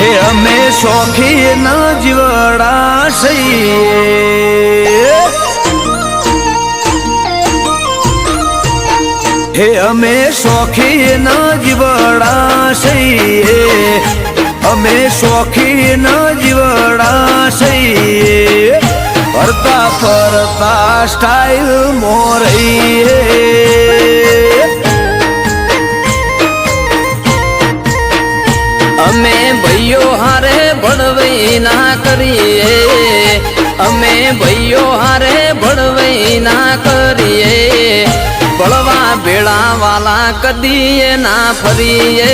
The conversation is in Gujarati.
હે અમે શોખી ન જીવડાશઈએ હે અમે શોખી ન જીવડાશઈએ અમે શોખી ન જીવડાશઈએ ફરતા ફરતા સ્ટાઇલ મોરઈએ અમે ભાઈઓ હારે ભણવઈ ના કરીએ અમે ભાઈઓ હારે ભણવઈ ના કરીએ ભણવા ભેળા વાલા કદીએ ના ફરીએ